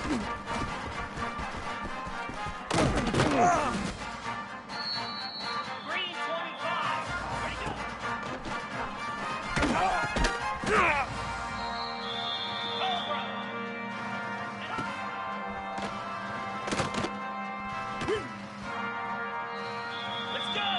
Green 25. Ready to go. Cobra. Let's go.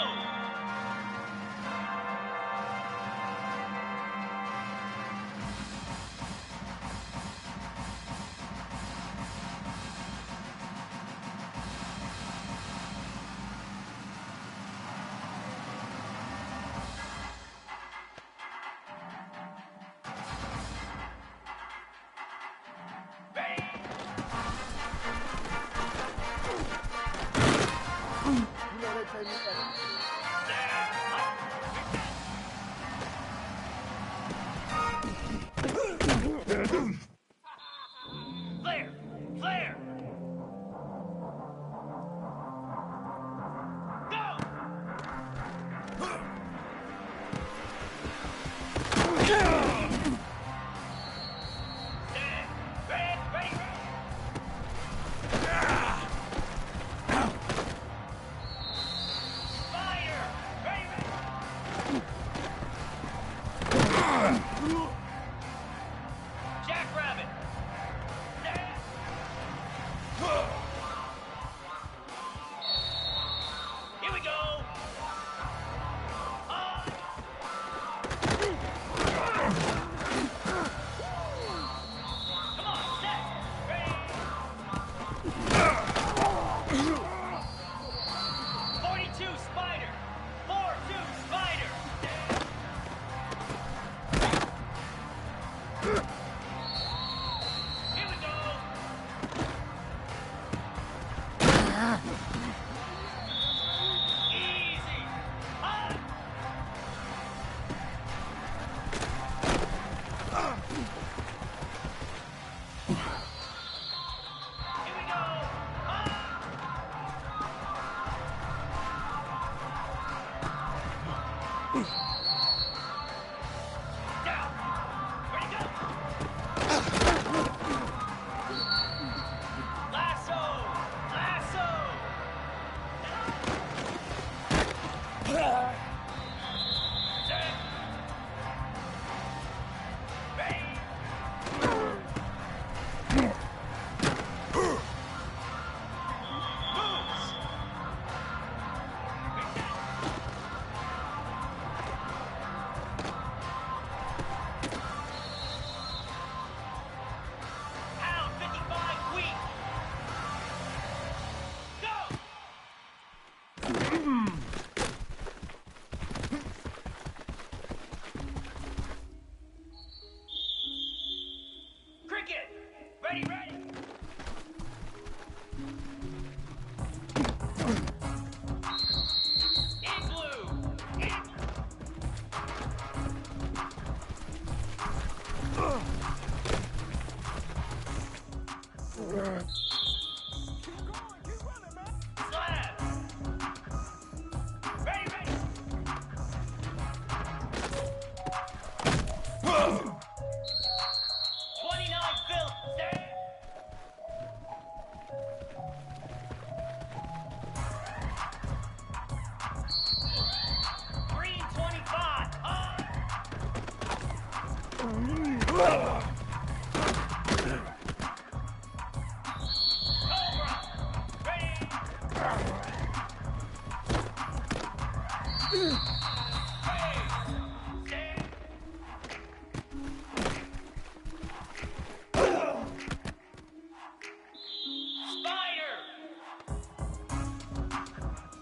Flare! Flare! Go! Ready! Fire! Ready! Jackrabbit! Here we go! Come on, set! Ready! 42 Spider! 4-2 Spider! Here we go! Easy! Hot! Here we go! Down! Ready to go! Lasso! Lasso! Set! Ready! Moves! Pound 55 weak! Go! Cricket! Ready! Igloo! Slab! Ready! 29 Phil! Green 25! Cobra! Ready! Spider!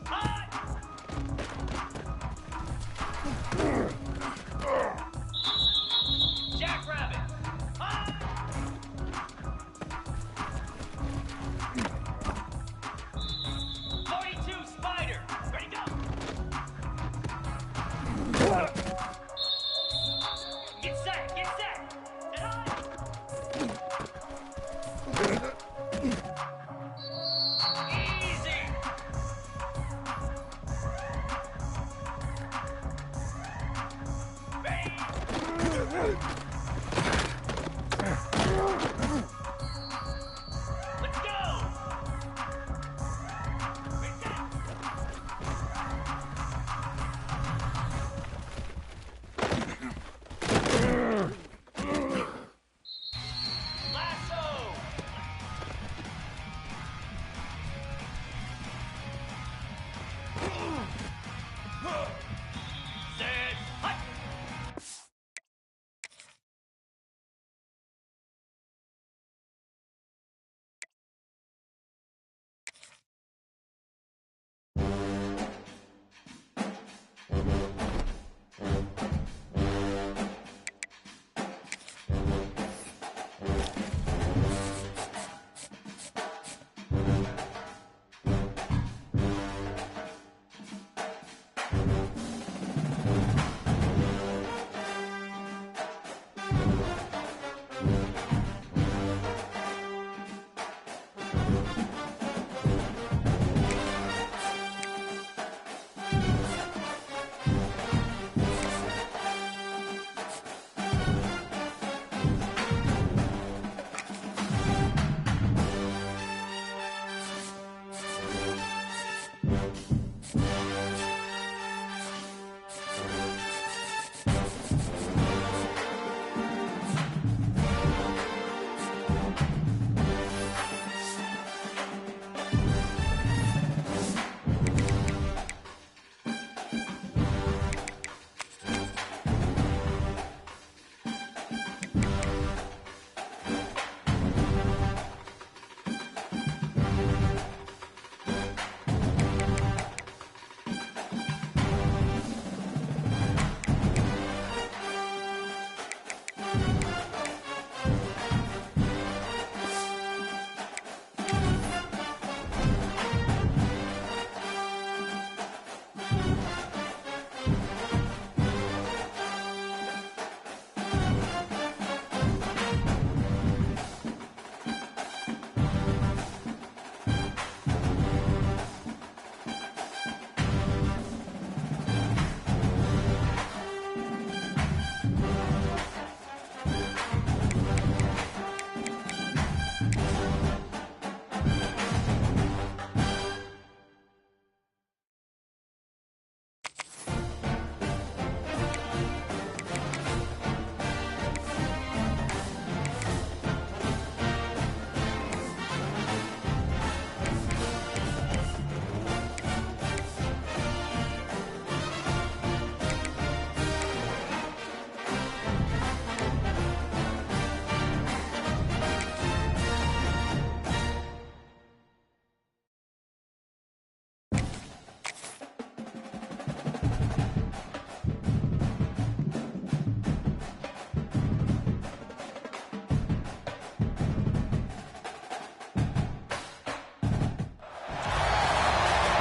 Hot! Jackrabbit!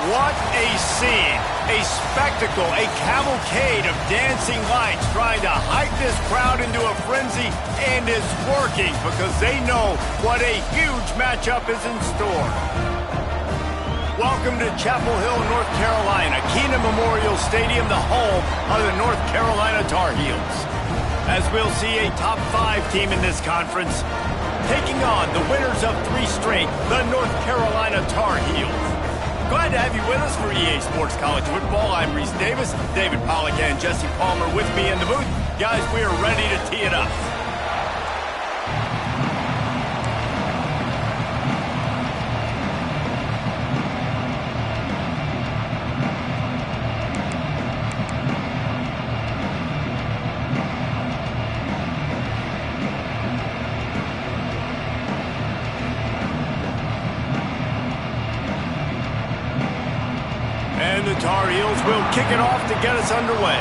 What a scene, a spectacle, a cavalcade of dancing lights trying to hype this crowd into a frenzy, and it's working because they know what a huge matchup is in store. Welcome to Chapel Hill, North Carolina, Kenan Memorial Stadium, the home of the North Carolina Tar Heels. As we'll see a top 5 team in this conference taking on the winners of 3 straight, the North Carolina Tar Heels. Glad to have you with us for EA Sports College Football. I'm Reese Davis, David Pollack and Jesse Palmer with me in the booth. Guys, we are ready to tee it up. And the Tar Heels will kick it off to get us underway.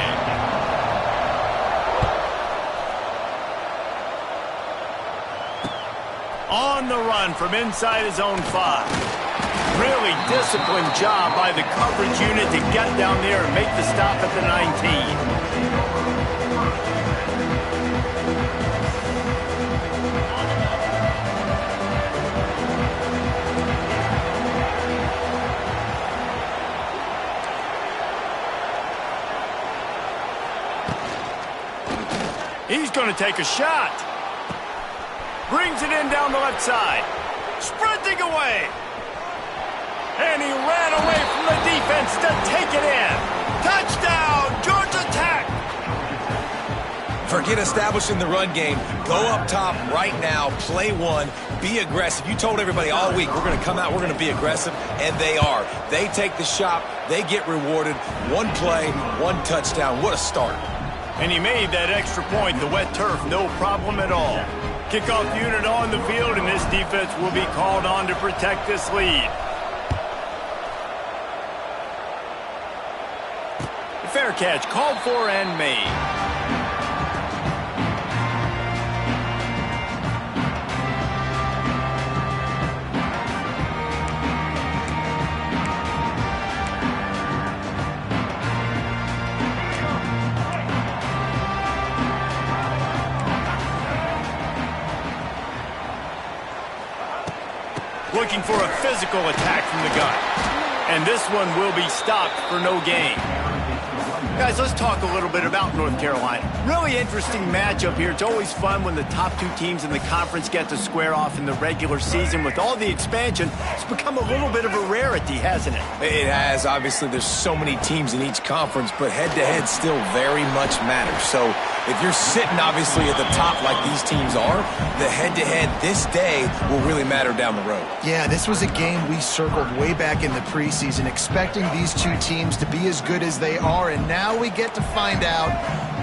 On the run from inside his own 5. Really disciplined job by the coverage unit to get down there and make the stop at the 19. He's going to take a shot. Brings it in down the left side. Sprinting away. And he ran away from the defense to take it in. Touchdown, Georgia Tech. Forget establishing the run game. Go up top right now. Play one. Be aggressive. You told everybody all week, we're going to come out, we're going to be aggressive, and they are. They take the shot. They get rewarded. One play, one touchdown. What a start. And he made that extra point, the wet turf, no problem at all. Kickoff unit on the field, and this defense will be called on to protect this lead. Fair catch, called for and made. Looking for a physical attack from the gun. And this one will be stopped for no gain. Guys, let's talk a little bit about North Carolina. Really interesting matchup here. It's always fun when the top 2 teams in the conference get to square off in the regular season. With all the expansion, it's become a little bit of a rarity, hasn't it? It has. Obviously, there's so many teams in each conference, but head-to-head still very much matters. So if you're sitting, obviously, at the top like these teams are, the head-to-head this day will really matter down the road. Yeah, this was a game we circled way back in the preseason, expecting these 2 teams to be as good as they are, and now we get to find out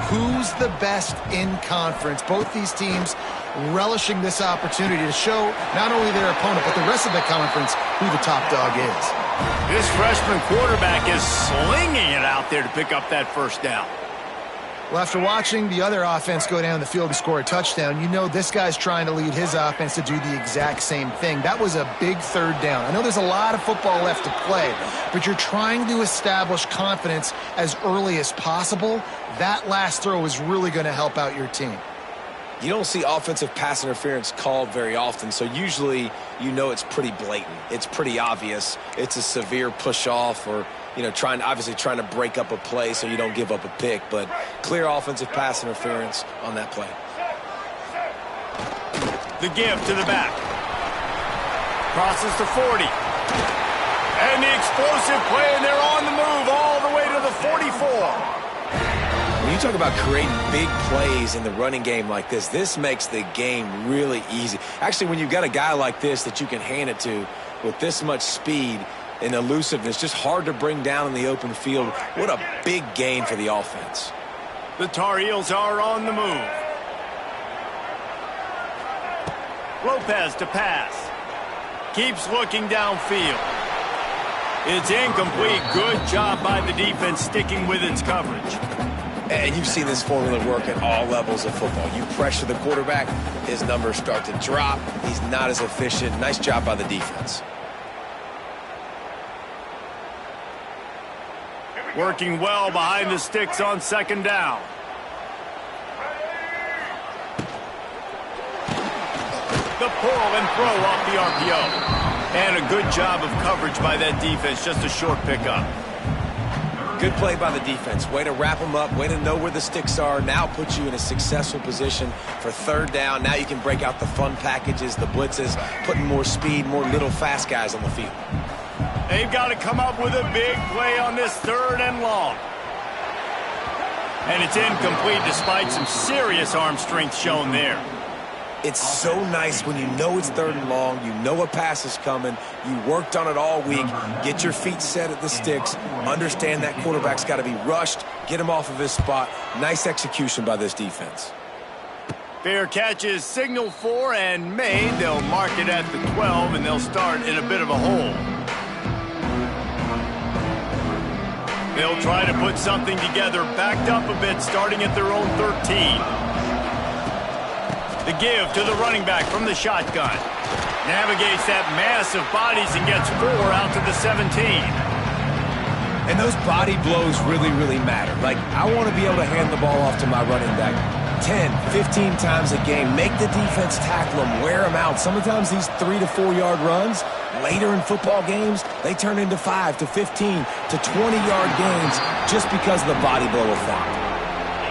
who's the best in conference. Both these teams relishing this opportunity to show not only their opponent, but the rest of the conference who the top dog is. This freshman quarterback is slinging it out there to pick up that first down. Well, after watching the other offense go down the field and score a touchdown, you know this guy's trying to lead his offense to do the exact same thing. That was a big 3rd down. I know there's a lot of football left to play, but you're trying to establish confidence as early as possible. That last throw is really going to help out your team. You don't see offensive pass interference called very often, so usually you know it's pretty blatant. It's pretty obvious. It's a severe push-off or, you know, obviously trying to break up a play so you don't give up a pick, but clear offensive pass interference on that play. The give to the back. Crosses to 40. And the explosive play, and they're on the move all the way to the 44. When you talk about creating big plays in the running game like this makes the game really easy. Actually, when you've got a guy like this that you can hand it to with this much speed and elusiveness, just hard to bring down in the open field, what a big gain for the offense. The Tar Heels are on the move. Lopez to pass. Keeps looking downfield. It's incomplete. Good job by the defense sticking with its coverage. And you've seen this formula work at all levels of football. You pressure the quarterback, his numbers start to drop. He's not as efficient. Nice job by the defense. Working well behind the sticks on second down. The pull and throw off the RPO. And a good job of coverage by that defense, just a short pickup. Good play by the defense. Way to wrap them up, way to know where the sticks are. Now puts you in a successful position for third down. Now you can break out the fun packages, the blitzes, putting more speed, more little fast guys on the field. They've got to come up with a big play on this third and long. And it's incomplete despite some serious arm strength shown there. It's so nice when you know it's third and long, you know a pass is coming, you worked on it all week, get your feet set at the sticks, understand that quarterback's got to be rushed, get him off of his spot. Nice execution by this defense. Fair catch is signaled for and made. They'll mark it at the 12, and they'll start in a bit of a hole. They'll try to put something together, backed up a bit, starting at their own 13. The give to the running back from the shotgun. Navigates that mass of bodies and gets 4 out to the 17. And those body blows really, really matter. Like, I want to be able to hand the ball off to my running back 10, 15 times a game. Make the defense tackle them, wear them out. Sometimes these 3 to 4 yard runs, later in football games, they turn into 5 to 15 to 20-yard gains just because of the body blow effect.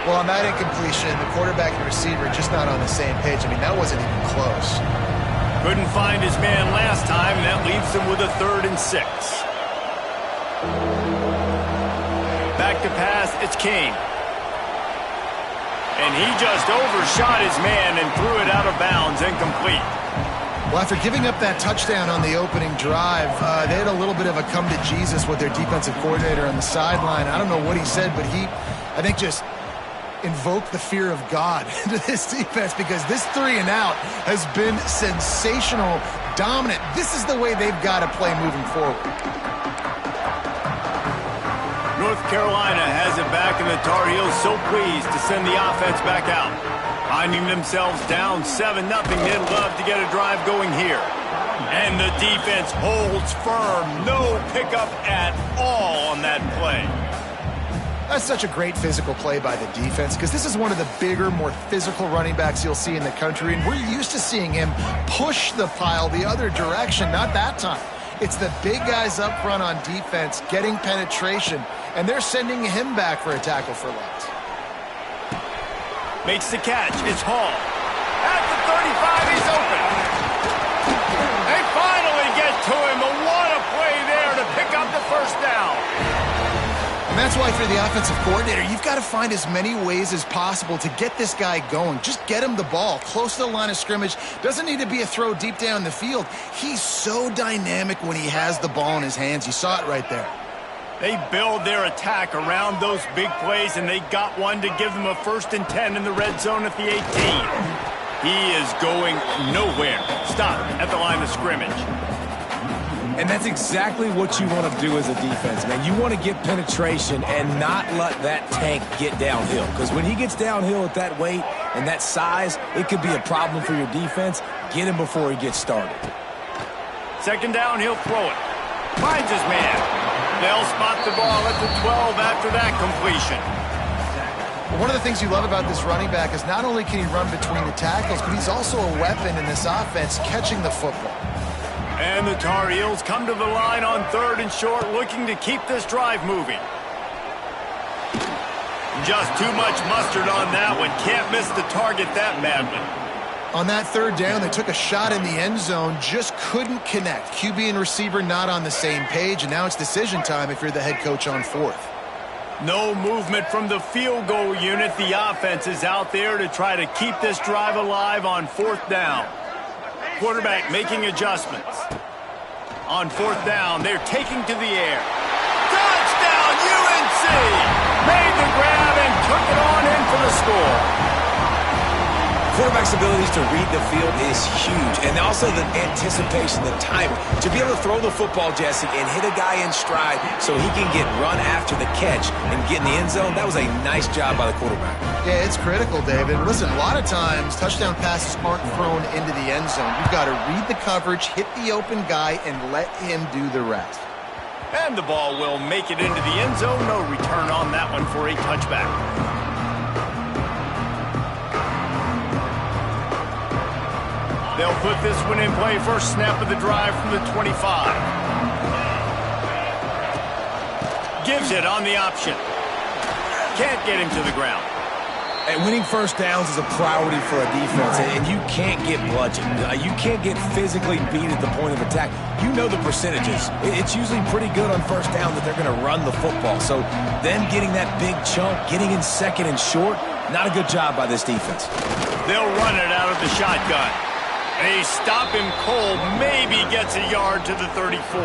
Well, on that incompletion, the quarterback and receiver just not on the same page. I mean, that wasn't even close. Couldn't find his man last time, and that leaves him with a 3rd and 6. Back to pass, it's King. And he just overshot his man and threw it out of bounds, incomplete. Well, after giving up that touchdown on the opening drive, they had a little bit of a come to Jesus with their defensive coordinator on the sideline. I don't know what he said, but he, I think, just invoke the fear of God into this defense, because this 3 and out has been sensational, dominant. This is the way they've got to play moving forward. North Carolina has it back, and the Tar Heels so pleased to send the offense back out. Finding themselves down 7-0, they'd love to get a drive going here. And the defense holds firm. No pickup at all on that play. That's such a great physical play by the defense, because this is one of the bigger, more physical running backs you'll see in the country, and we're used to seeing him push the pile the other direction. Not that time. It's the big guys up front on defense getting penetration, and they're sending him back for a tackle for loss. Makes the catch. It's Hall. At the 35, he's open. They finally get to him, but what a play there to pick up the first down. And that's why for the offensive coordinator, you've got to find as many ways as possible to get this guy going. Just get him the ball close to the line of scrimmage. Doesn't need to be a throw deep down the field. He's so dynamic when he has the ball in his hands. You saw it right there. They build their attack around those big plays, and they got one to give them a 1st and 10 in the red zone at the 18. He is going nowhere. Stop at the line of scrimmage. And that's exactly what you want to do as a defense, man. You want to get penetration and not let that tank get downhill. Because when he gets downhill at that weight and that size, it could be a problem for your defense. Get him before he gets started. Second down, he'll throw it. Finds his man. They'll spot the ball at the 12 after that completion. Well, one of the things you love about this running back is not only can he run between the tackles, but he's also a weapon in this offense catching the football. And the Tar Heels come to the line on 3rd and short, looking to keep this drive moving. Just too much mustard on that one. Can't miss the target that badly. On that 3rd down, they took a shot in the end zone, just couldn't connect. QB and receiver not on the same page, and now it's decision time if you're the head coach on 4th. No movement from the field goal unit. The offense is out there to try to keep this drive alive on 4th down. Quarterback making adjustments. On 4th down, they're taking to the air. Touchdown, UNC! Made the grab and took it on in for the score. Quarterback's abilities to read the field is huge, and also the anticipation, the timing. To be able to throw the football, Jesse, and hit a guy in stride so he can get run after the catch and get in the end zone, that was a nice job by the quarterback. Yeah, it's critical, David. Listen, a lot of times touchdown passes aren't thrown into the end zone. You've got to read the coverage, hit the open guy, and let him do the rest. And the ball will make it into the end zone. No return on that one for a touchback. They'll put this one in play. First snap of the drive from the 25. Gives it on the option. Can't get him to the ground. And winning first downs is a priority for a defense, and you can't get bludgeoned. You can't get physically beat at the point of attack. You know the percentages. It's usually pretty good on first down that they're going to run the football. So them getting that big chunk, getting in second and short, not a good job by this defense. They'll run it out of the shotgun. They stop him cold, maybe gets a yard to the 34.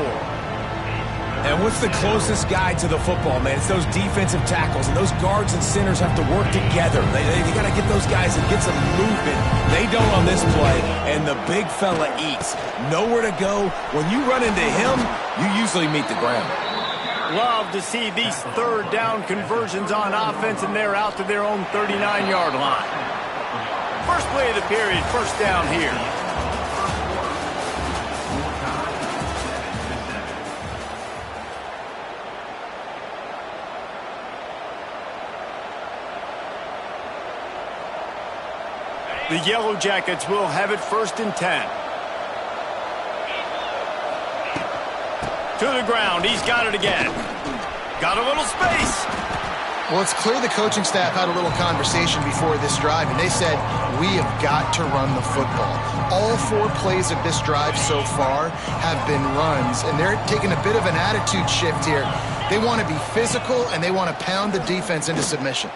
And what's the closest guy to the football, man? It's those defensive tackles, and those guards and centers have to work together. They got to get those guys and get some movement. They don't on this play, and the big fella eats. Nowhere to go. When you run into him, you usually meet the ground. Love to see these third down conversions on offense, and they're out to their own 39-yard line. First play of the period, first down here. The Yellow Jackets will have it 1st and 10. To the ground. He's got it again. Got a little space. Well, it's clear the coaching staff had a little conversation before this drive, and they said, we have got to run the football. All 4 plays of this drive so far have been runs, and they're taking a bit of an attitude shift here. They want to be physical, and they want to pound the defense into submission.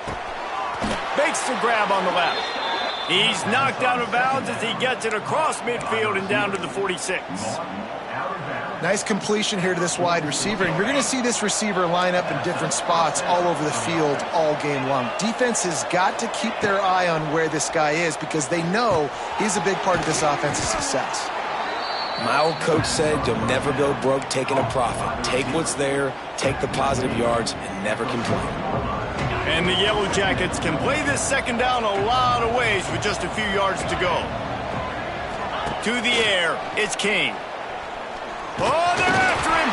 Makes the grab on the left. He's knocked out of bounds as he gets it across midfield and down to the 46. Nice completion here to this wide receiver, and you're going to see this receiver line up in different spots all over the field all game long. Defense has got to keep their eye on where this guy is because they know he's a big part of this offense's success. My old coach said you'll never go broke taking a profit. Take what's there, take the positive yards, and never complain. And the Yellow Jackets can play this second down a lot of ways with just a few yards to go. To the air, it's King. Oh, they're after him.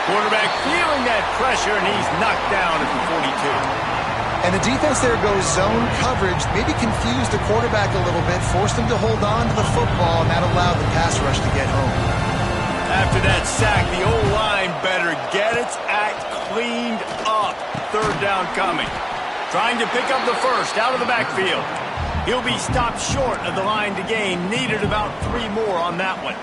Quarterback feeling that pressure, and he's knocked down at the 42. And the defense there goes zone coverage, maybe confused the quarterback a little bit, forced him to hold on to the football, and that allowed the pass rush to get home. After that sack, the O-line better get its act cleaned up. Third down coming. Trying to pick up the first out of the backfield. He'll be stopped short of the line to gain. Needed about 3 more on that one.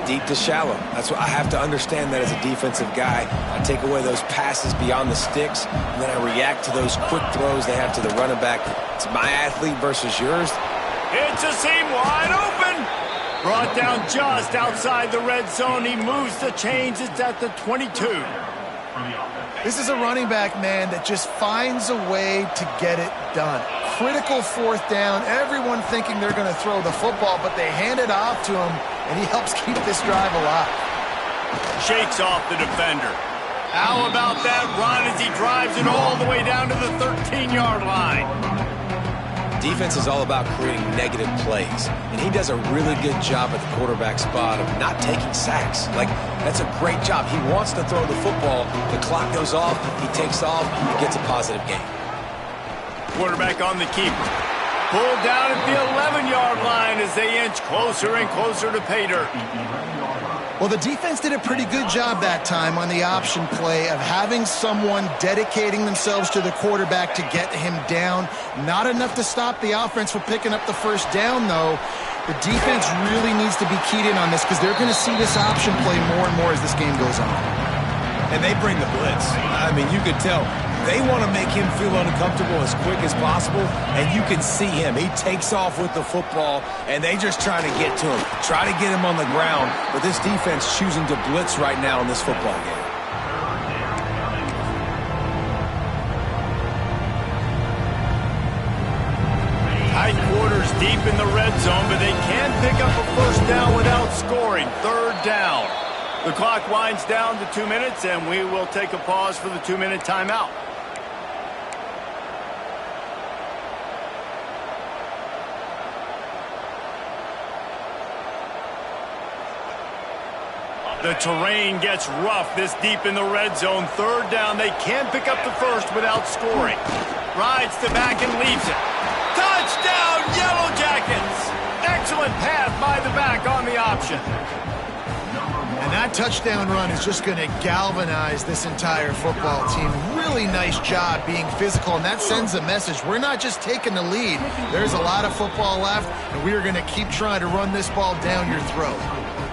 Deep to shallow. That's what I have to understand that as a defensive guy. I take away those passes beyond the sticks, and then I react to those quick throws they have to the running back. It's my athlete versus yours. It's a seam wide open. Brought down just outside the red zone. He moves the chains. It's at the 22. This is a running back, man, that just finds a way to get it done. Critical 4th down. Everyone thinking they're going to throw the football, but they hand it off to him, and he helps keep this drive alive. Shakes off the defender. How about that run as he drives it all the way down to the 13-yard line? Defense is all about creating negative plays, and he does a really good job at the quarterback spot of not taking sacks. Like, that's a great job. He wants to throw the football. The clock goes off. He takes off. He gets a positive gain. Quarterback on the keeper. Pulled down at the 11-yard line as they inch closer and closer to pay dirt. Well, the defense did a pretty good job that time on the option play of having someone dedicating themselves to the quarterback to get him down. Not enough to stop the offense from picking up the first down, though. The defense really needs to be keyed in on this because they're going to see this option play more and more as this game goes on. And they bring the blitz. I mean, you could tell. They want to make him feel uncomfortable as quick as possible, and you can see him. He takes off with the football, and they just try to get to him, try to get him on the ground, but this defense choosing to blitz right now in this football game. Tight quarters deep in the red zone, but they can't pick up a first down without scoring. Third down. The clock winds down to 2 minutes, and we will take a pause for the 2-minute timeout. The terrain gets rough this deep in the red zone. Third down, they can't pick up the first without scoring. Rides to back and leaves it. Touchdown, Yellow Jackets! Excellent pass by the back on the option. And that touchdown run is just going to galvanize this entire football team. Really nice job being physical, and that sends a message. We're not just taking the lead. There's a lot of football left, and we are going to keep trying to run this ball down your throat.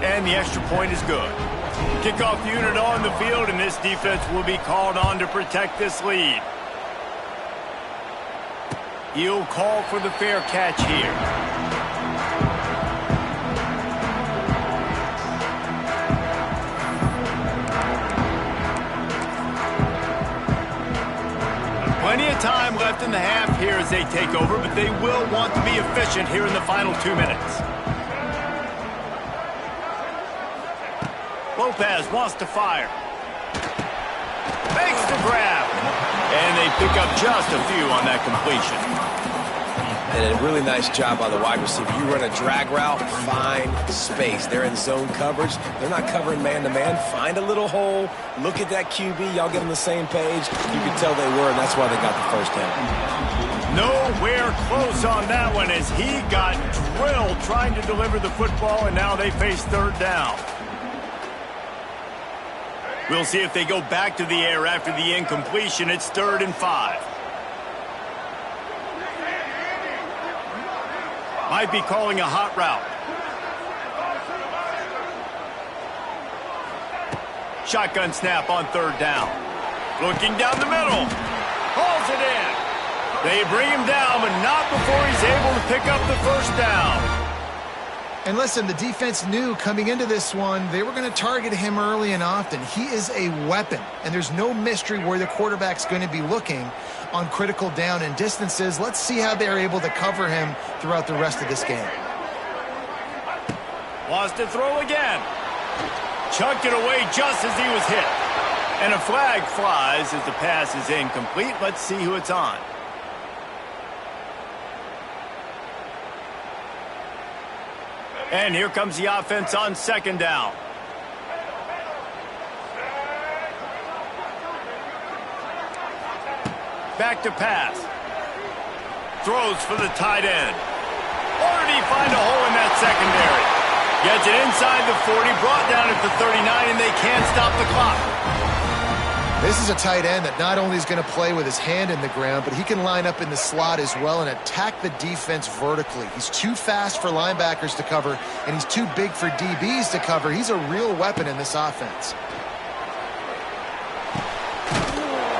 And the extra point is good. Kickoff unit on the field, and this defense will be called on to protect this lead. He'll call for the fair catch here. Plenty of time left in the half here as they take over, but they will want to be efficient here in the final 2 minutes. Lopez wants to fire. Makes the grab. And they pick up just a few on that completion. And a really nice job by the wide receiver. You run a drag route, find space. They're in zone coverage. They're not covering man-to-man. Find a little hole. Look at that QB. Y'all get on the same page. You can tell they were, and that's why they got the first down. Nowhere close on that one as he got drilled trying to deliver the football, and now they face third down. We'll see if they go back to the air after the incompletion. It's 3rd and 5. Might be calling a hot route. Shotgun snap on 3rd down. Looking down the middle. Hauls it in. They bring him down, but not before he's able to pick up the first down. And listen, the defense knew coming into this one, they were going to target him early and often. He is a weapon, and there's no mystery where the quarterback's going to be looking on critical down and distances. Let's see how they're able to cover him throughout the rest of this game. Wants to throw again. Chucked it away just as he was hit. And a flag flies as the pass is incomplete. Let's see who it's on. And here comes the offense on 2nd down. Back to pass. Throws for the tight end. Or did he find a hole in that secondary? Gets it inside the 40, brought down at the 39, and they can't stop the clock. This is a tight end that not only is going to play with his hand in the ground, but he can line up in the slot as well and attack the defense vertically. He's too fast for linebackers to cover, and he's too big for DBs to cover. He's a real weapon in this offense.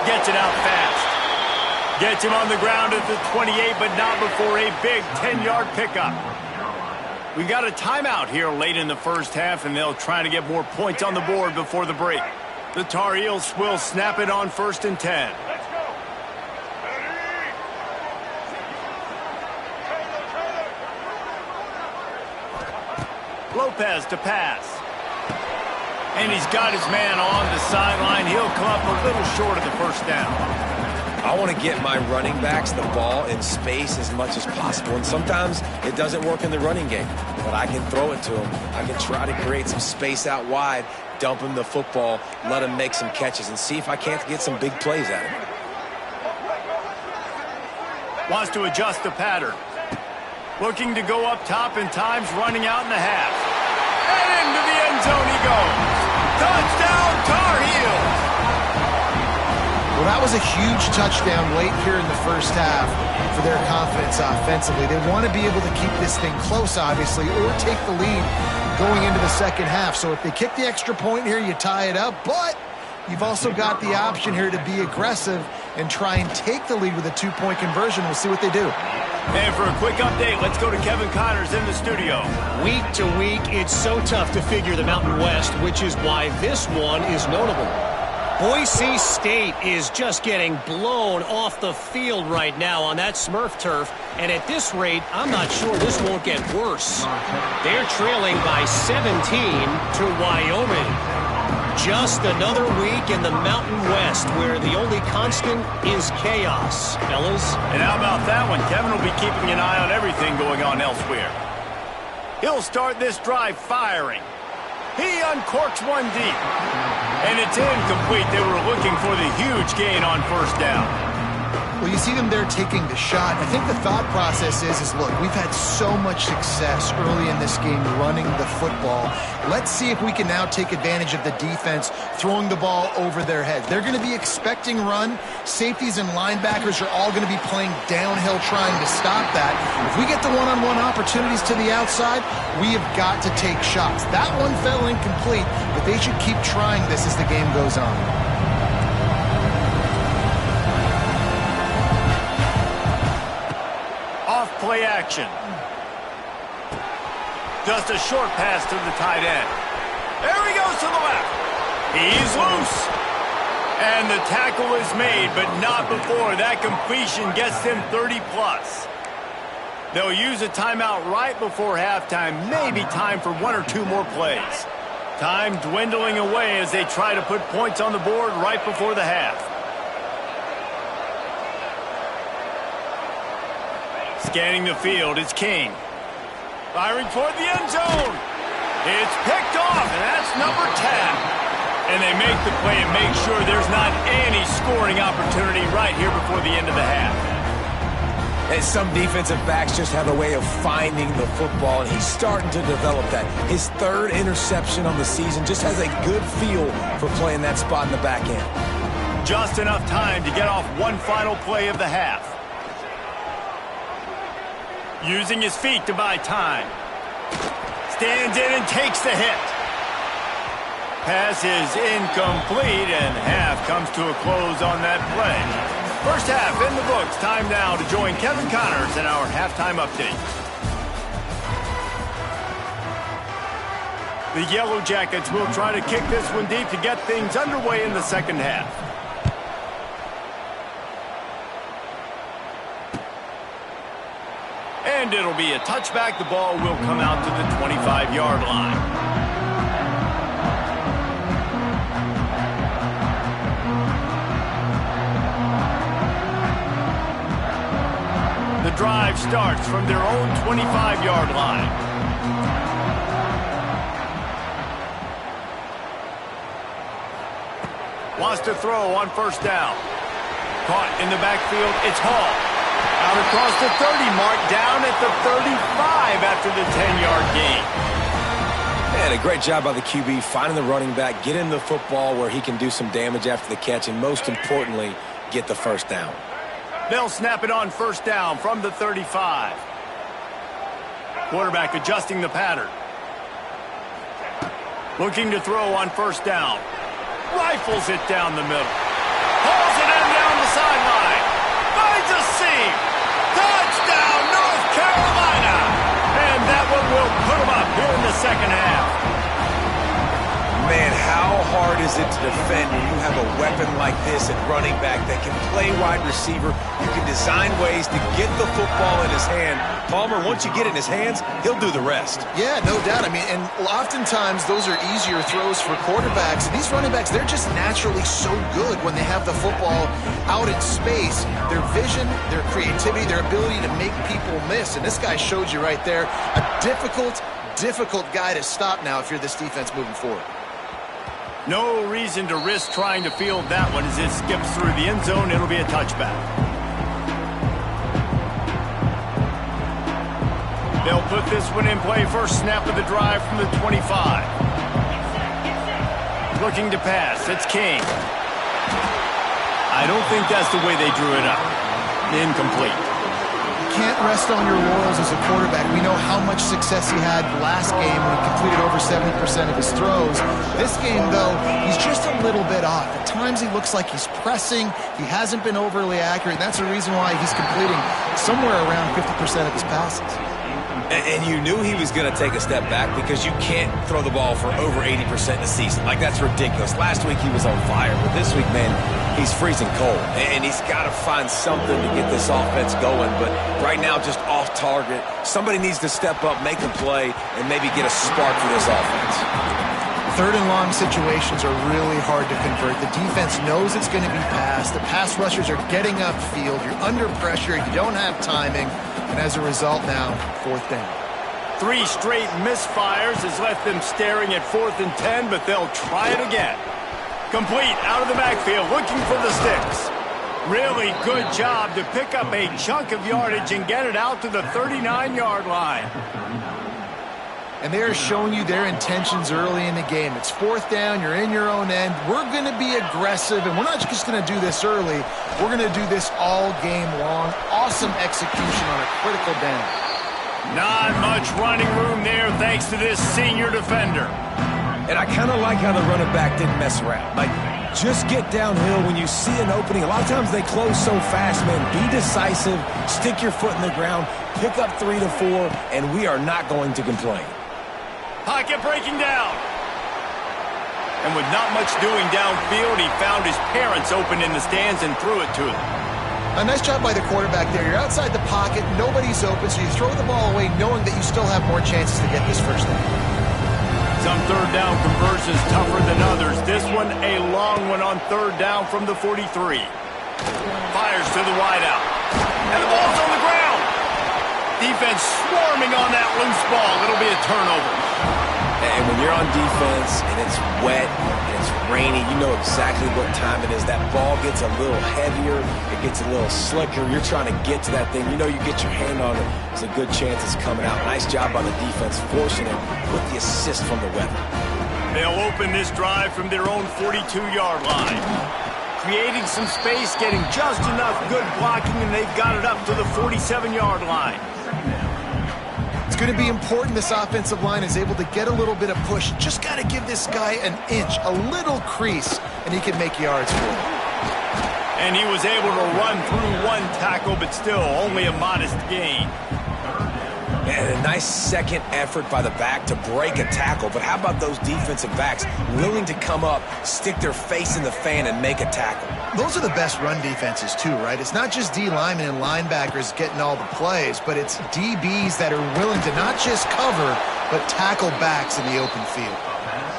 Gets it out fast. Gets him on the ground at the 28, but not before a big 10-yard pickup. We got a timeout here late in the first half, and they'll try to get more points on the board before the break. The Tar Heels will snap it on 1st and 10. Let's go. Lopez to pass. And he's got his man on the sideline. He'll come up a little short of the first down. I want to get my running backs the ball in space as much as possible. And sometimes it doesn't work in the running game, but I can throw it to them. I can try to create some space out wide, dump him the football, let him make some catches, and see if I can't get some big plays out of him. Wants to adjust the pattern. Looking to go up top in times, running out in the half. And into the end zone he goes. Touchdown, Tar Heels! Well, that was a huge touchdown late here in the first half for their confidence offensively. They want to be able to keep this thing close, obviously, or take the lead going into the second half. So if they kick the extra point here, you tie it up. But you've also got the option here to be aggressive and try and take the lead with a two-point conversion. We'll see what they do. And for a quick update, let's go to Kevin Connors in the studio. Week to week, it's so tough to figure the Mountain West, which is why this one is notable. Boise State is just getting blown off the field right now on that Smurf turf, and at this rate, I'm not sure this won't get worse. They're trailing by 17 to Wyoming. Just another week in the Mountain West where the only constant is chaos, fellas. And how about that one? Kevin will be keeping an eye on everything going on elsewhere. He'll start this drive firing. He uncorks one deep. And it's incomplete. They were looking for the huge gain on first down. Well, you see them there taking the shot. I think the thought process is look, we've had so much success early in this game running the football. Let's see if we can now take advantage of the defense throwing the ball over their heads. They're going to be expecting run. Safeties and linebackers are all going to be playing downhill trying to stop that. If we get the one-on-one opportunities to the outside, we have got to take shots. That one fell incomplete, but they should keep trying this as the game goes on. Play action. Just a short pass to the tight end. There he goes to the left. He's loose. And the tackle is made, but not before that completion gets them 30+. They'll use a timeout right before halftime. Maybe time for one or two more plays. Time dwindling away as they try to put points on the board right before the half. Scanning the field, it's King. Firing toward the end zone. It's picked off, and that's number 10. And they make the play and make sure there's not any scoring opportunity right here before the end of the half. And some defensive backs just have a way of finding the football, and he's starting to develop that. His third interception on the season, just has a good feel for playing that spot in the back end. Just enough time to get off one final play of the half. Using his feet to buy time. Stands in and takes the hit. Pass is incomplete, and half comes to a close on that play. First half in the books. Time now to join Kevin Connors in our halftime update. The Yellow Jackets will try to kick this one deep to get things underway in the second half. And it'll be a touchback. The ball will come out to the 25-yard line. The drive starts from their own 25-yard line. Wants to throw on first down. Caught in the backfield. It's Hall. Out across the 30 mark, down at the 35 after the 10-yard gain. And a great job by the QB finding the running back, getting the football where he can do some damage after the catch, and most importantly, get the first down. They'll snap it on first down from the 35. Quarterback adjusting the pattern. Looking to throw on first down. Rifles it down the middle. Hauls it in down the sideline. Finds a seam. Touchdown, North Carolina. And that one will put them up here in the second half. Man, how hard is it to defend when you have a weapon like this at running back that can play wide receiver? You can design ways to get the football in his hand. Palmer, once you get it in his hands, he'll do the rest. Yeah, no doubt. I mean, and oftentimes those are easier throws for quarterbacks. These running backs, they're just naturally so good when they have the football out in space. Their vision, their creativity, their ability to make people miss. And this guy showed you right there, a difficult guy to stop now if you're this defense moving forward. No reason to risk trying to field that one as it skips through the end zone. It'll be a touchback. They'll put this one in play. First snap of the drive from the 25. Looking to pass. It's King. I don't think that's the way they drew it up. Incomplete. Can't rest on your laurels as a quarterback. We know how much success he had last game when he completed over 70% of his throws. This game, though, he's just a little bit off. At times he looks like he's pressing. He hasn't been overly accurate. That's the reason why he's completing somewhere around 50% of his passes. And you knew he was going to take a step back because you can't throw the ball for over 80% in a season. Like, that's ridiculous. Last week he was on fire, but this week, man, he's freezing cold. And he's got to find something to get this offense going. But right now, just off target. Somebody needs to step up, make a play, and maybe get a spark for this offense. Third and long situations are really hard to convert. The defense knows it's going to be passed. The pass rushers are getting upfield. You're under pressure. You don't have timing. And as a result now, fourth down. 3 straight misfires has left them staring at 4th and 10, but they'll try it again. Complete out of the backfield, looking for the sticks. Really good job to pick up a chunk of yardage and get it out to the 39-yard line. And they are showing you their intentions early in the game. It's 4th down, you're in your own end. We're going to be aggressive, and we're not just going to do this early. We're going to do this all game long. Awesome execution on a critical down. Not much running room there thanks to this senior defender. And I kind of like how the running back didn't mess around. Like, just get downhill when you see an opening. A lot of times they close so fast, man. Be decisive, stick your foot in the ground, pick up 3 to 4, and we are not going to complain. Pocket breaking down. And with not much doing downfield, he found his parents open in the stands and threw it to them. A nice job by the quarterback there. You're outside the pocket, nobody's open, so you throw the ball away knowing that you still have more chances to get this first down. Some 3rd down conversions tougher than others. This one a long one on 3rd down from the 43. Fires to the wideout. And the ball's on the ground. Defense swarming on that loose ball. It'll be a turnover. And when you're on defense and it's wet and it's rainy, you know exactly what time it is. That ball gets a little heavier. It gets a little slicker. You're trying to get to that thing. You know you get your hand on it. There's a good chance it's coming out. Nice job by the defense forcing it with the assist from the weather. They'll open this drive from their own 42-yard line. Creating some space, getting just enough good blocking, and they've got it up to the 47-yard line. It's going to be important this offensive line is able to get a little bit of push. Just got to give this guy an inch, a little crease, and he can make yards for it. And he was able to run through 1 tackle, but still only a modest gain. And a nice second effort by the back to break a tackle. But how about those defensive backs willing to come up, stick their face in the fan, and make a tackle? Those are the best run defenses, too, right? It's not just D linemen and linebackers getting all the plays, but it's DBs that are willing to not just cover, but tackle backs in the open field.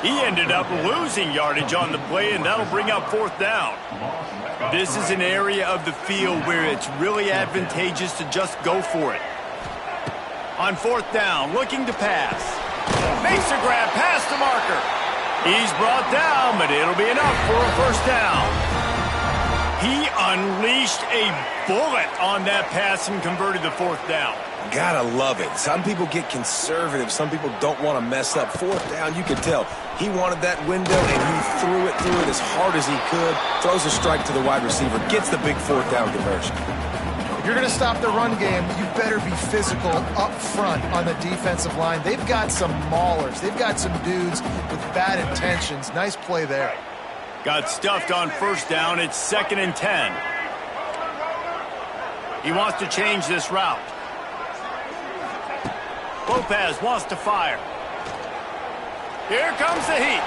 He ended up losing yardage on the play, and that'll bring up 4th down. This is an area of the field where it's really advantageous to just go for it. On 4th down, looking to pass. Makes a grab past the marker. He's brought down, but it'll be enough for a 1st down. He unleashed a bullet on that pass and converted the 4th down. Gotta love it. Some people get conservative. Some people don't want to mess up. 4th down, you can tell. He wanted that window, and he threw it as hard as he could. Throws a strike to the wide receiver. Gets the big 4th down conversion. If you're going to stop the run game, you better be physical up front on the defensive line. They've got some maulers. They've got some dudes with bad intentions. Nice play there. Got stuffed on 1st down. It's 2nd and 10. He wants to change this route. Lopez wants to fire. Here comes the heat.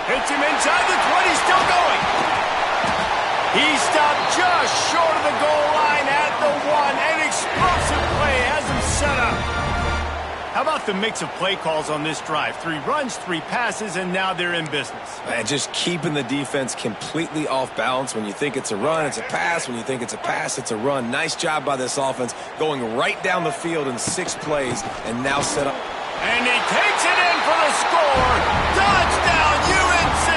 Hits him inside the 20, still going. He stopped just short of the goal line at the 1. An explosive play has him set up. How about the mix of play calls on this drive? 3 runs, 3 passes, and now they're in business. And just keeping the defense completely off balance. When you think it's a run, it's a pass. When you think it's a pass, it's a run. Nice job by this offense going right down the field in 6 plays and now set up. And he takes it in for the score. Touchdown, UNC!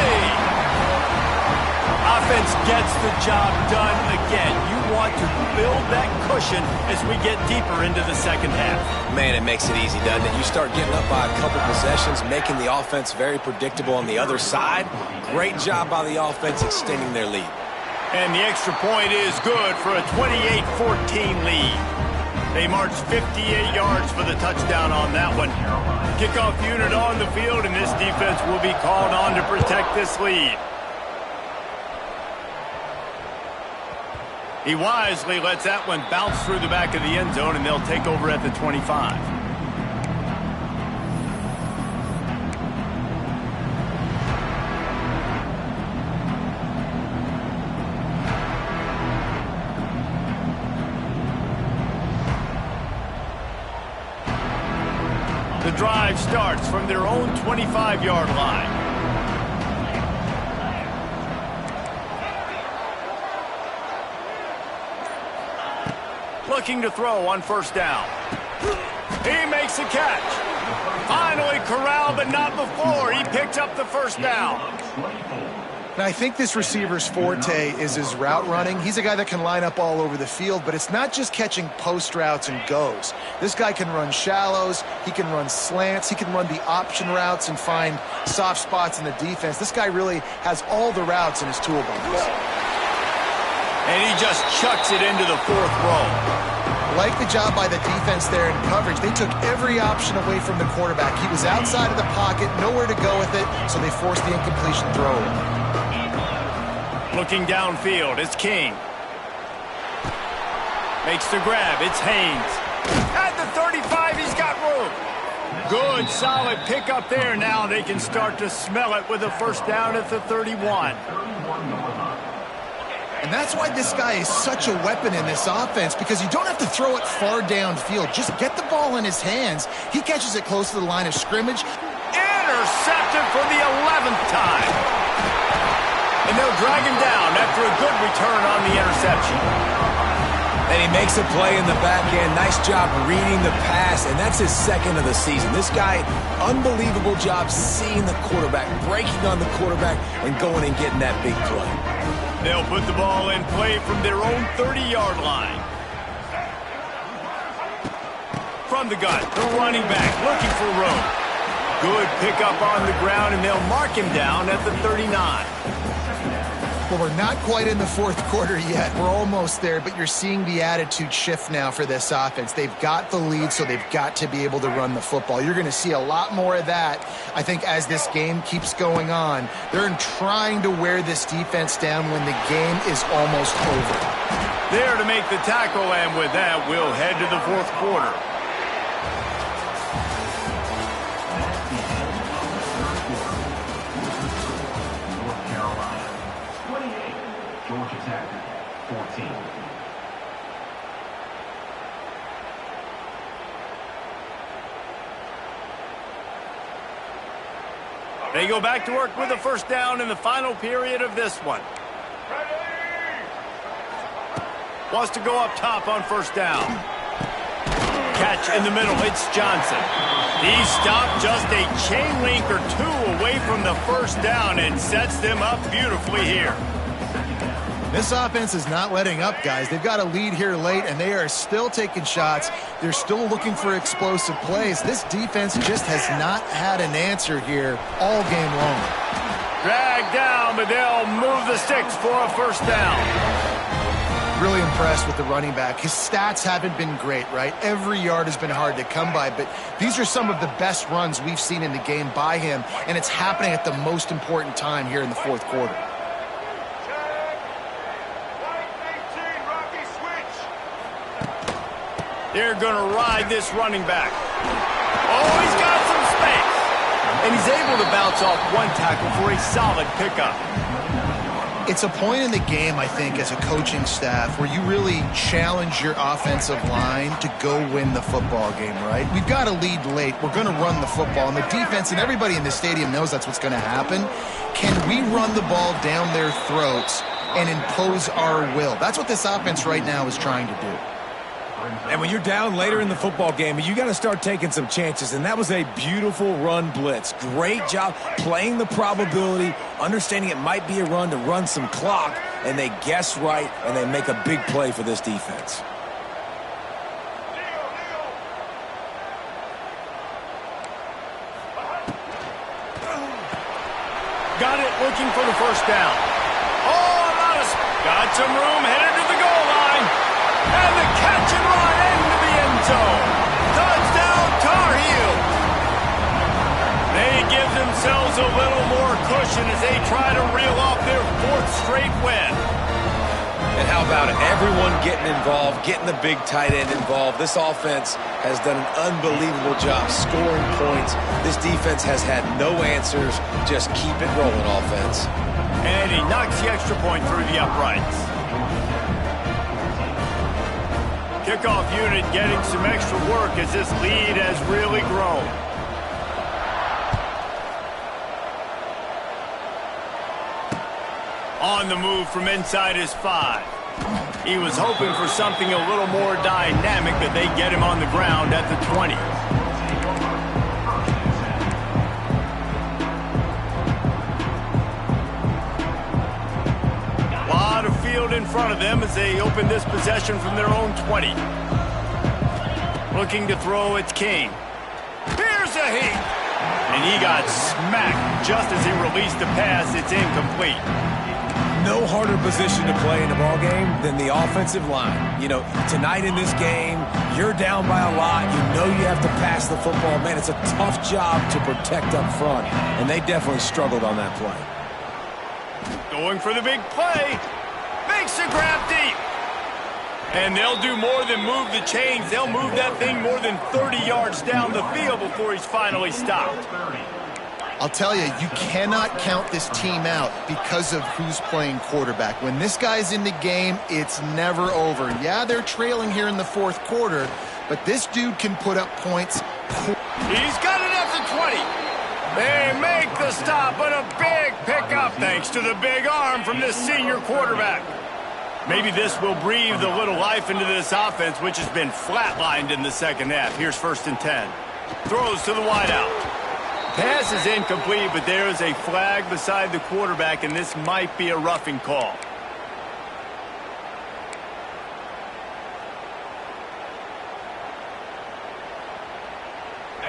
Offense gets the job done again. You want to build that cushion as we get deeper into the 2nd half. Man, it makes it easy, doesn't it? You start getting up by a couple possessions, making the offense very predictable on the other side. Great job by the offense extending their lead. And the extra point is good for a 28-14 lead. They marched 58 yards for the touchdown on that one. Kickoff unit on the field, and this defense will be called on to protect this lead. He wisely lets that one bounce through the back of the end zone, and they'll take over at the 25. The drive starts from their own 25-yard line. Looking to throw on 1st down. He makes a catch. Finally corralled, but not before. He picks up the first down. And I think this receiver's forte is his route running. He's a guy that can line up all over the field, but it's not just catching post routes and goes. This guy can run shallows, he can run slants, he can run the option routes and find soft spots in the defense. This guy really has all the routes in his toolbox. And he just chucks it into the fourth row. Like the job by the defense there in coverage. They took every option away from the quarterback. He was outside of the pocket, nowhere to go with it, so they forced the incompletion throw. Looking downfield, it's King. Makes the grab, it's Haynes. At the 35, he's got room. Good, solid pickup there. Now they can start to smell it with a first down at the 31. And that's why this guy is such a weapon in this offense, because you don't have to throw it far downfield. Just get the ball in his hands. He catches it close to the line of scrimmage. Intercepted for the 11th time. And they'll drag him down after a good return on the interception. And he makes a play in the back end. Nice job reading the pass, and that's his second of the season. This guy, unbelievable job seeing the quarterback, breaking on the quarterback, and going and getting that big play. They'll put the ball in play from their own 30-yard line. From the gun, the running back looking for room. Good pickup on the ground, and they'll mark him down at the 39. Well, we're not quite in the fourth quarter yet. We're almost there, but you're seeing the attitude shift now for this offense. They've got the lead, so they've got to be able to run the football. You're going to see a lot more of that, I think, as this game keeps going on. They're trying to wear this defense down when the game is almost over. There to make the tackle, and with that, we'll head to the fourth quarter. They go back to work with a first down in the final period of this one. Wants to go up top on first down. Catch in the middle, it's Johnson. He stopped just a chain link or two away from the first down and sets them up beautifully here. This offense is not letting up, guys. They've got a lead here late, and they are still taking shots. They're still looking for explosive plays. This defense just has not had an answer here all game long. Dragged down, but they'll move the sticks for a first down. Really impressed with the running back. His stats haven't been great, right? Every yard has been hard to come by, but these are some of the best runs we've seen in the game by him, and it's happening at the most important time here in the fourth quarter. They're going to ride this running back. Oh, he's got some space. And he's able to bounce off one tackle for a solid pickup. It's a point in the game, I think, as a coaching staff where you really challenge your offensive line to go win the football game, right? We've got a lead late. We're going to run the football. And the defense and everybody in the stadium knows that's what's going to happen. Can we run the ball down their throats and impose our will? That's what this offense right now is trying to do. And when you're down later in the football game, you got to start taking some chances, and that was a beautiful run blitz. Great job playing the probability, understanding it might be a run to run some clock, and they guess right, and they make a big play for this defense. Got it, looking for the first down. Oh, got some room, headed to the goal line. And the catch and run into the end zone. Touchdown, Tar Heels. They give themselves a little more cushion as they try to reel off their fourth straight win. And how about it? Everyone getting involved, getting the big tight end involved. This offense has done an unbelievable job scoring points. This defense has had no answers. Just keep it rolling, offense. And he knocks the extra point through the uprights. Kickoff unit getting some extra work as this lead has really grown. On the move from inside his 5. He was hoping for something a little more dynamic, but they get him on the ground at the 20. A lot of field in front of them as they open this possession from their own 20. Looking to throw, it's King. Here's a heat. And he got smacked just as he released the pass. It's incomplete. No harder position to play in the ball game than the offensive line. You know, tonight in this game, you're down by a lot. You know you have to pass the football. Man, it's a tough job to protect up front, and they definitely struggled on that play. Going for the big play. Makes a grab deep. And they'll do more than move the chains. They'll move that thing more than 30 yards down the field before he's finally stopped. I'll tell you, you cannot count this team out because of who's playing quarterback. When this guy's in the game, it's never over. Yeah, they're trailing here in the fourth quarter, but this dude can put up points. He's got it at the 20. They make the stop, but a big pickup thanks to the big arm from this senior quarterback. Maybe this will breathe a little life into this offense, which has been flatlined in the second half. Here's 1st and 10. Throws to the wideout. Pass is incomplete, but there is a flag beside the quarterback, and this might be a roughing call.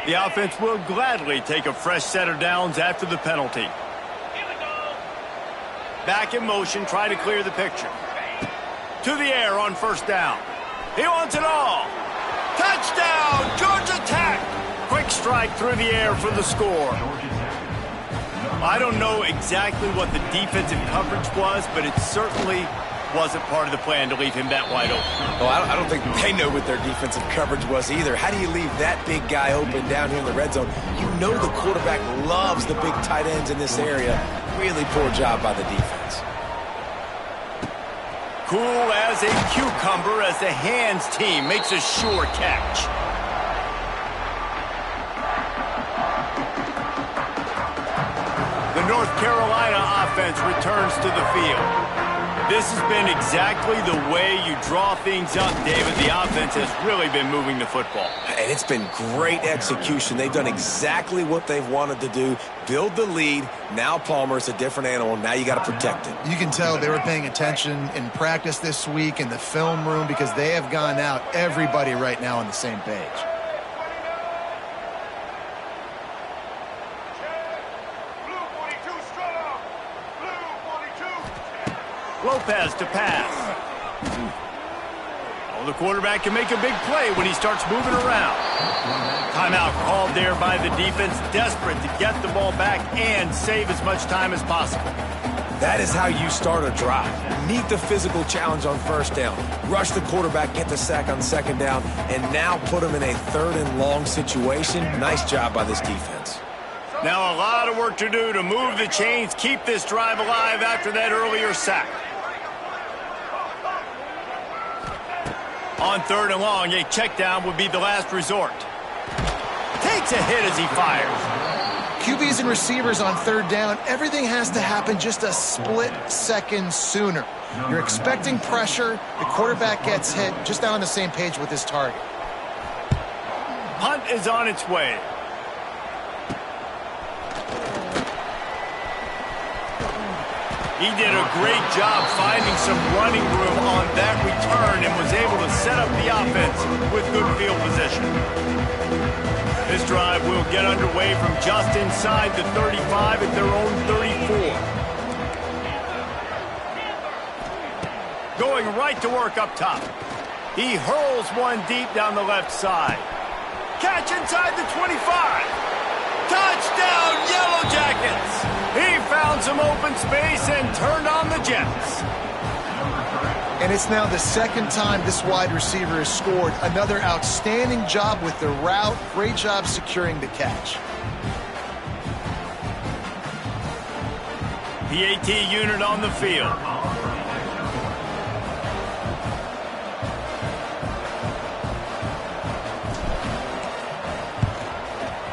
The offense will gladly take a fresh set of downs after the penalty. Back in motion, try to clear the picture. To the air on 1st down. He wants it all. Touchdown, Georgia Tech. Quick strike through the air for the score. I don't know exactly what the defensive coverage was, but it certainly wasn't part of the plan to leave him that wide open. Well, I don't think they know what their defensive coverage was either. How do you leave that big guy open down here in the red zone? You know the quarterback loves the big tight ends in this area. Really poor job by the defense. Cool as a cucumber as the hands team makes a sure catch. The North Carolina offense returns to the field. This has been exactly the way you draw things up, David. The offense has really been moving the football. And it's been great execution. They've done exactly what they've wanted to do. Build the lead. Now Palmer's a different animal. Now you got to protect it. You can tell they were paying attention in practice this week in the film room because they have gone out, everybody right now on the same page. Lopez to pass. Oh, the quarterback can make a big play when he starts moving around. Timeout called there by the defense, desperate to get the ball back and save as much time as possible. That is how you start a drive. Meet the physical challenge on 1st down. Rush the quarterback, get the sack on 2nd down, and now put him in a 3rd and long situation. Nice job by this defense. Now a lot of work to do to move the chains, keep this drive alive after that earlier sack. On 3rd and long, a check down would be the last resort. Takes a hit as he fires. QBs and receivers on 3rd down, everything has to happen just a split second sooner. You're expecting pressure, the quarterback gets hit, just not on the same page with his target. Punt is on its way. He did a great job finding some running room on that return and was able to set up the offense with good field position. This drive will get underway from just inside the 35 at their own 34. Going right to work up top. He hurls one deep down the left side. Catch inside the 25. Touchdown, Yellow Jackets! He found some open space and turned on the Jets. And it's now the 2nd time this wide receiver has scored. Another outstanding job with the route. Great job securing the catch. PAT unit on the field.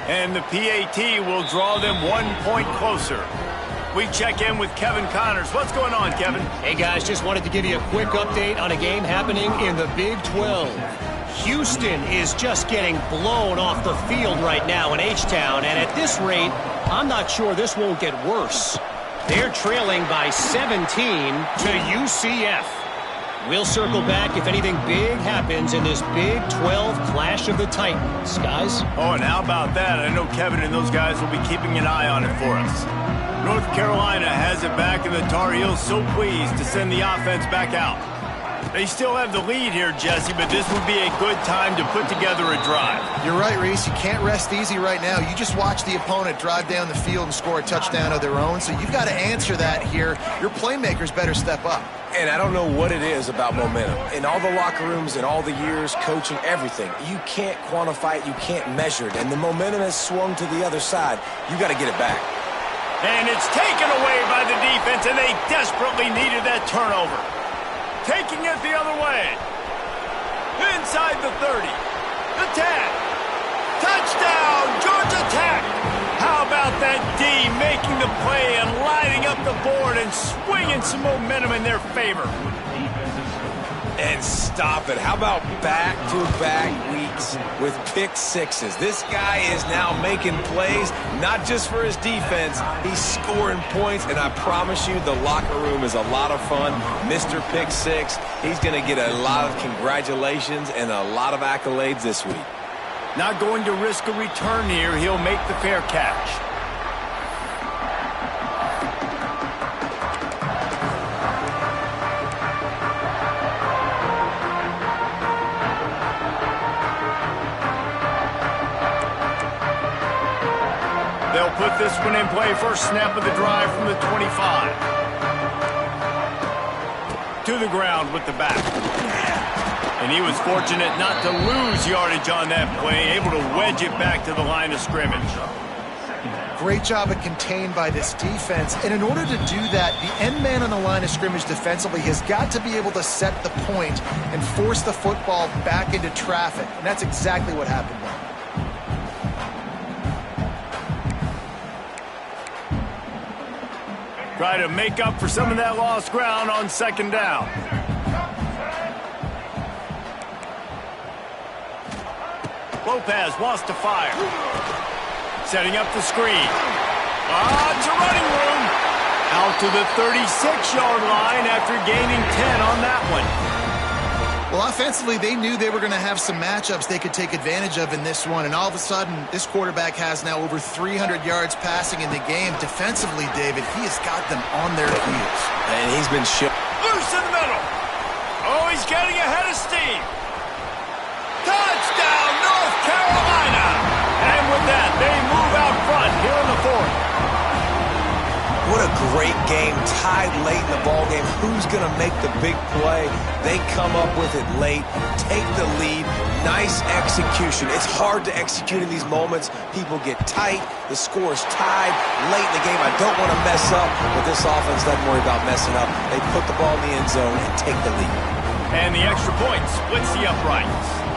And the PAT will draw them 1 point closer. We check in with Kevin Connors. What's going on, Kevin? Hey, guys, just wanted to give you a quick update on a game happening in the Big 12. Houston is just getting blown off the field right now in H-Town, and at this rate, I'm not sure this won't get worse. They're trailing by 17 to UCF. We'll circle back if anything big happens in this Big 12 Clash of the Titans, guys. Oh, and how about that? I know Kevin and those guys will be keeping an eye on it for us. North Carolina has it back, and the Tar Heels so pleased to send the offense back out. They still have the lead here, Jesse, but this would be a good time to put together a drive. You're right, Reese. You can't rest easy right now. You just watch the opponent drive down the field and score a touchdown of their own, so you've got to answer that here. Your playmakers better step up. And I don't know what it is about momentum. In all the locker rooms, in all the years, coaching, everything, you can't quantify it, you can't measure it. And the momentum has swung to the other side. You got to get it back. And it's taken away by the defense, and they desperately needed that turnover. Taking it the other way. Inside the 30. The 10. Touchdown, Georgia Tech. How about that D making the play and lining up the board and swinging some momentum in their favor? And stop it. How about back-to-back weeks with pick sixes? This guy is now making plays, not just for his defense. He's scoring points, and I promise you the locker room is a lot of fun. Mr. Pick Six, he's going to get a lot of congratulations and a lot of accolades this week. Not going to risk a return here. He'll make the fair catch. They'll put this one in play. First snap of the drive from the 25. To the ground with the back. And he was fortunate not to lose yardage on that play, able to wedge it back to the line of scrimmage. Great job of contained by this defense. And in order to do that, the end man on the line of scrimmage defensively has got to be able to set the point and force the football back into traffic. And that's exactly what happened there. Try to make up for some of that lost ground on second down. Lopez wants to fire. Setting up the screen. It's a running room. Out to the 36-yard line after gaining 10 on that one. Well, offensively, they knew they were going to have some matchups they could take advantage of in this one, and all of a sudden, this quarterback has now over 300 yards passing in the game. Defensively, David, he has got them on their heels. And he's been shipped. Loose in the middle. Oh, he's getting ahead of steam. Touchdown, North Carolina. And with that, they move out front here in the fourth. What a great game, tied late in the ballgame. Who's going to make the big play? They come up with it late, take the lead. Nice execution. It's hard to execute in these moments. People get tight. The score's tied late in the game. I don't want to mess up, but this offense doesn't worry about messing up. They put the ball in the end zone and take the lead. And the extra point splits the uprights.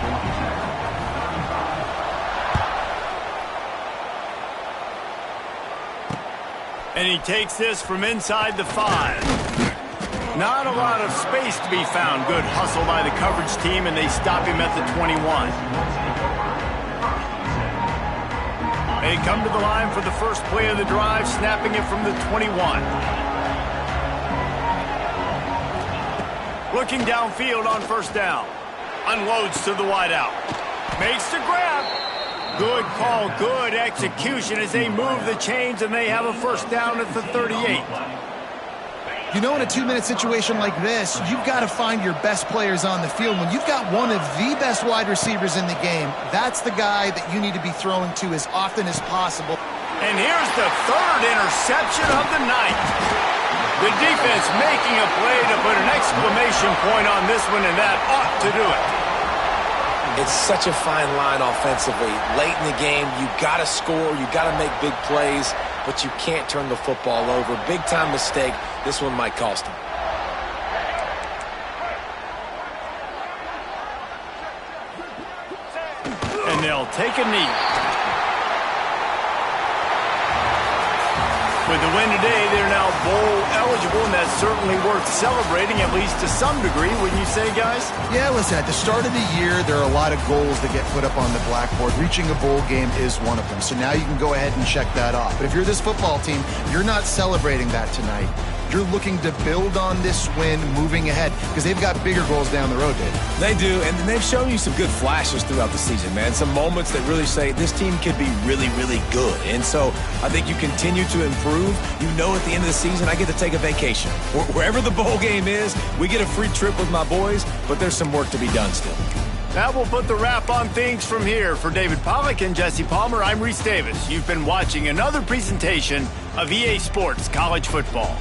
And he takes this from inside the 5. Not a lot of space to be found. Good hustle by the coverage team, and they stop him at the 21. They come to the line for the first play of the drive, snapping it from the 21. Looking downfield on first down. Unloads to the wideout. Makes the grab. Good call, good execution as they move the chains, and they have a first down at the 38. You know, in a two-minute situation like this, you've got to find your best players on the field. When you've got one of the best wide receivers in the game, that's the guy that you need to be throwing to as often as possible. And here's the third interception of the night. The defense making a play to put an exclamation point on this one, and that ought to do it. It's such a fine line offensively. Late in the game, you got to score, you got to make big plays, but you can't turn the football over. Big-time mistake. This one might cost him. And they'll take a knee. With the win today, they're now bowl eligible, and that's certainly worth celebrating, at least to some degree, wouldn't you say, guys? Yeah, listen, at the start of the year, there are a lot of goals that get put up on the blackboard. Reaching a bowl game is one of them. So now you can go ahead and check that off. But if you're this football team, you're not celebrating that tonight. You're looking to build on this win moving ahead because they've got bigger goals down the road, Dave. They do, and they've shown you some good flashes throughout the season, man. Some moments that really say this team could be really, really good. And so I think you continue to improve. You know at the end of the season, I get to take a vacation. Wherever the bowl game is, we get a free trip with my boys, but there's some work to be done still. That will put the wrap on things from here. For David Pollack and Jesse Palmer, I'm Reese Davis. You've been watching another presentation of EA Sports College Football.